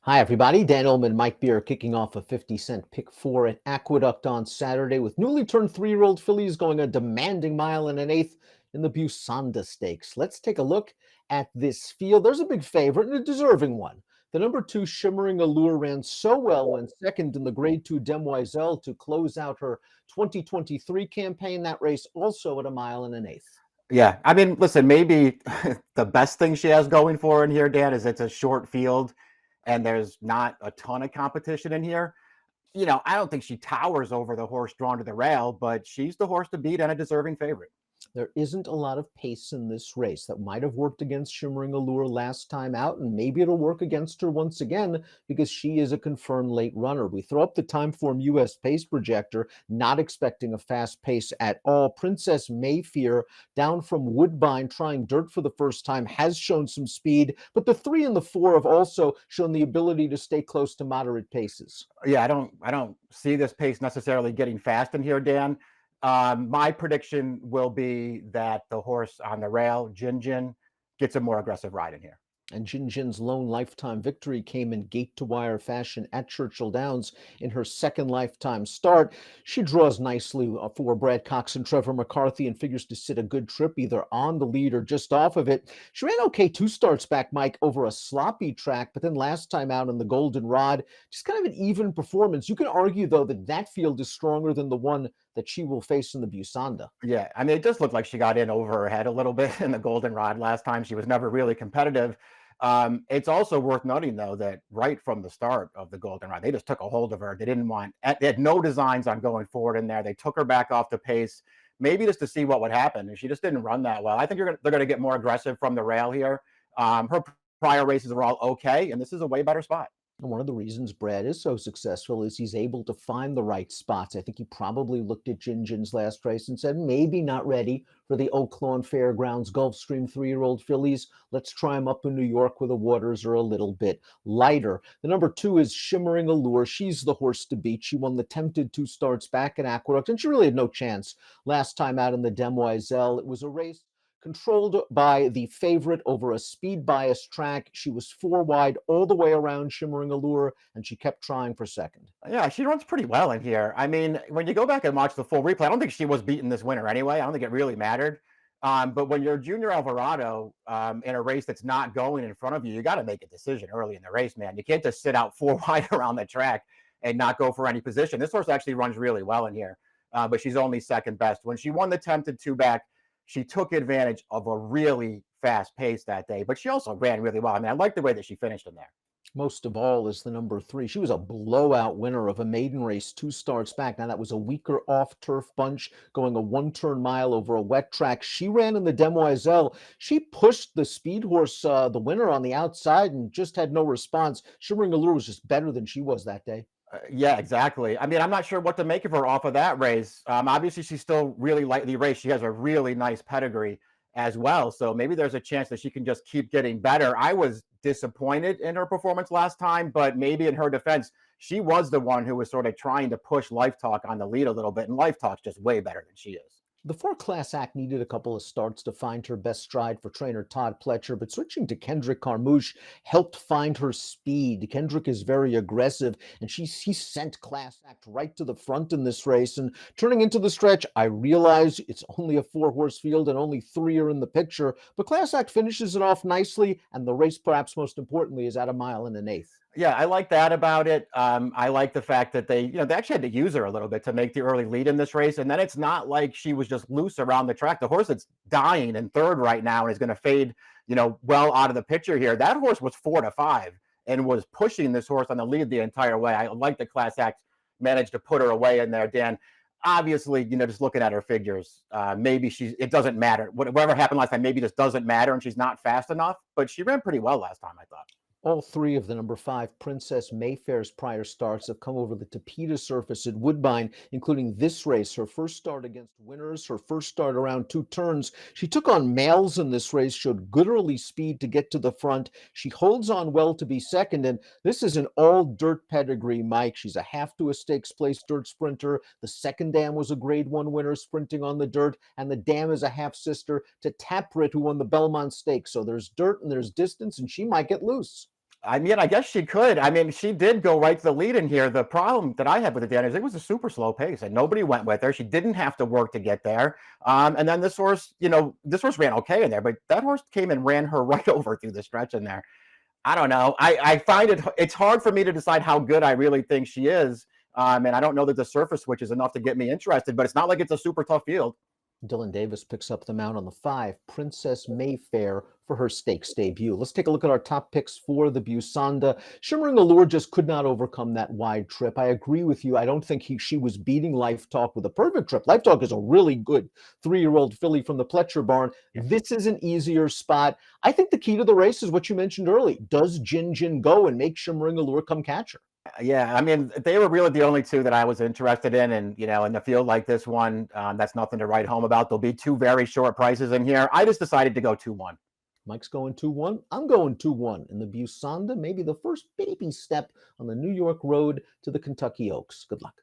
Hi, everybody. Dan Illman, Mike Beer kicking off a 50-cent pick four at Aqueduct on Saturday with newly turned 3-year-old fillies going a demanding mile and an eighth in the Busanda Stakes. Let's take a look at this field. There's a big favorite and a deserving one. The number 2 Shimmering Allure ran so well when second in the Grade 2 Demoiselle to close out her 2023 campaign. That race also at a mile and an eighth. Yeah, I mean, listen, maybe the best thing she has going for in here, Dan, is it's a short field and there's not a ton of competition in here. I don't think she towers over the horse drawn to the rail, but she's the horse to beat and a deserving favorite. There isn't a lot of pace in this race. That might have worked against Shimmering Allure last time out, and maybe it'll work against her once again because she is a confirmed late runner. We throw up the Timeform US pace projector, not expecting a fast pace at all. Princess Mayfair, down from Woodbine, trying dirt for the first time, has shown some speed, but the 3 and the 4 have also shown the ability to stay close to moderate paces. Yeah, I don't see this pace necessarily getting fast in here, Dan. My prediction will be that the horse on the rail, Jin, gets a more aggressive ride in here. And Jin's lone lifetime victory came in gate-to-wire fashion at Churchill Downs in her second lifetime start. She draws nicely for Brad Cox and Trevor McCarthy and figures to sit a good trip either on the lead or just off of it. She ran okay 2 starts back, Mike, over a sloppy track, but then last time out in the Goldenrod, just kind of an even performance. You can argue, though, that field is stronger than the one that she will face in the Busanda. Yeah, I mean, it just looked like she got in over her head a little bit in the Goldenrod last time. She was never really competitive. It's also worth noting, though, that right from the start of the Goldenrod, they just took a hold of her. They had no designs on going forward in there. They took her back off the pace, maybe just to see what would happen. And she just didn't run that well. I think they're going to get more aggressive from the rail here. Her prior races were all okay, and this is a way better spot. And one of the reasons Brad is so successful is he's able to find the right spots. I think he probably looked at Jin's last race and said, maybe not ready for the Oaklawn Fairgrounds Gulfstream 3-year-old fillies. Let's try them up in New York where the waters are a little bit lighter. The number 2 is Shimmering Allure. She's the horse to beat. She won the tempted 2 starts back at Aqueduct, and she really had no chance last time out in the Demoiselle. It was a race controlled by the favorite over a speed bias track. She was 4 wide all the way around Shimmering Allure, and she kept trying for second. Yeah, she runs pretty well in here. I mean, when you go back and watch the full replay, I don't think she was beating this winner anyway. I don't think it really mattered. But when you're Junior Alvarado in a race that's not going in front of you, you got to make a decision early in the race, man. You can't just sit out 4 wide around the track and not go for any position. This horse actually runs really well in here, but she's only second best. When she won the tempted 2 back, she took advantage of a really fast pace that day, but she also ran really well. I mean, I like the way that she finished in there. Most of all is the number 3. She was a blowout winner of a maiden race 2 starts back. Now, that was a weaker off-turf bunch going a 1-turn mile over a wet track. She ran in the Demoiselle. She pushed the speed horse, the winner, on the outside and just had no response. Shimmering Allure was just better than she was that day. Yeah, exactly. I mean, I'm not sure what to make of her off of that race. Obviously, she's still really lightly raced. She has a really nice pedigree as well. So maybe there's a chance that she can just keep getting better. I was disappointed in her performance last time, but maybe in her defense, she was the one who was sort of trying to push Life Talk on the lead a little bit, and Life Talk's just way better than she is. The 4-class act needed a couple of starts to find her best stride for trainer Todd Pletcher, but switching to Kendrick Carmouche helped find her speed. Kendrick is very aggressive, and he sent class act right to the front in this race. And turning into the stretch, I realize it's only a 4-horse field and only 3 are in the picture, but class act finishes it off nicely, and the race, perhaps most importantly, is at a mile and an eighth. Yeah, I like that about it. I like the fact that they actually had to use her a little bit to make the early lead in this race. And then it's not like she was just loose around the track. The horse that's dying in third right now and is going to fade, well out of the picture here. That horse was 4-5 and was pushing this horse on the lead the entire way. I like the class act managed to put her away in there, Dan. Obviously, just looking at her figures, maybe it doesn't matter. Whatever happened last time, maybe just doesn't matter and she's not fast enough. But she ran pretty well last time, I thought. All 3 of the number 5 Princess Mayfair's prior starts have come over the Tapeta surface at Woodbine, including this race, her first start against winners, her first start around 2 turns. She took on males in this race, showed good early speed to get to the front. She holds on well to be second, and this is an all-dirt pedigree, Mike. She's a half to a stakes place dirt sprinter. The second dam was a Grade 1 winner sprinting on the dirt, and the dam is a half-sister to Taprit, who won the Belmont Stakes. So there's dirt and there's distance, and she might get loose. I mean, I guess she could. I mean, she did go right to the lead in here. The problem that I had with it, Dan, is it was a super slow pace and nobody went with her. She didn't have to work to get there. And then this horse, this horse ran okay in there, but that horse came and ran her right over through the stretch in there. I don't know. I find it's hard for me to decide how good I really think she is. And I don't know that the surface switch is enough to get me interested, but it's not like it's a super tough field. Dylan Davis picks up the mount on the 5, Princess Mayfair, for her stakes debut. Let's take a look at our top picks for the Busanda. Shimmering Allure just could not overcome that wide trip. I agree with you. I don't think she was beating Life Talk with a perfect trip. Life Talk is a really good 3-year-old filly from the Pletcher barn. Yeah. This is an easier spot. I think the key to the race is what you mentioned early. Does Jin Jin go and make Shimmering Allure come catch her? Yeah, I mean, they were really the only two that I was interested in, and in a field like this one, that's nothing to write home about. There'll be two very short prices in here. I just decided to go 2-1. Mike's going 2-1. I'm going 2-1. And the Busanda, maybe the first baby step on the New York road to the Kentucky Oaks. Good luck.